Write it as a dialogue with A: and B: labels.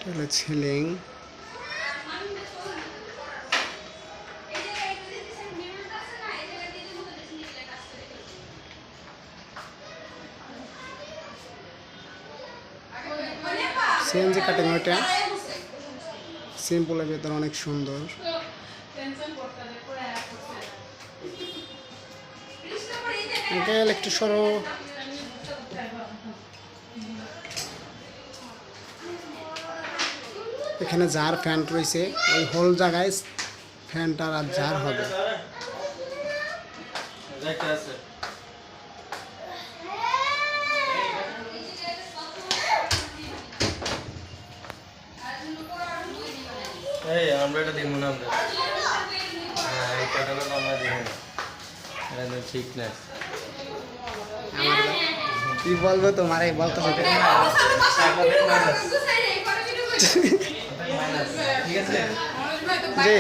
A: হলো ceiling. CNG cutting ওইটা সিম্পলের ভেতর অনেক সুন্দর। আঙ্কেল একটু সরো। এখানে জার ফ্যান রয়েছে, ওই হোল জায়গায় ফ্যানটার আর জার হবে।
B: এই আমরা এটা দিব না আমরা। হ্যাঁ এই কাটানো আমরা দিব না, এটা তো ঠিক না।
A: কি বলবো তোমারে বলতে হবে।
B: ঠিক আছে
A: জি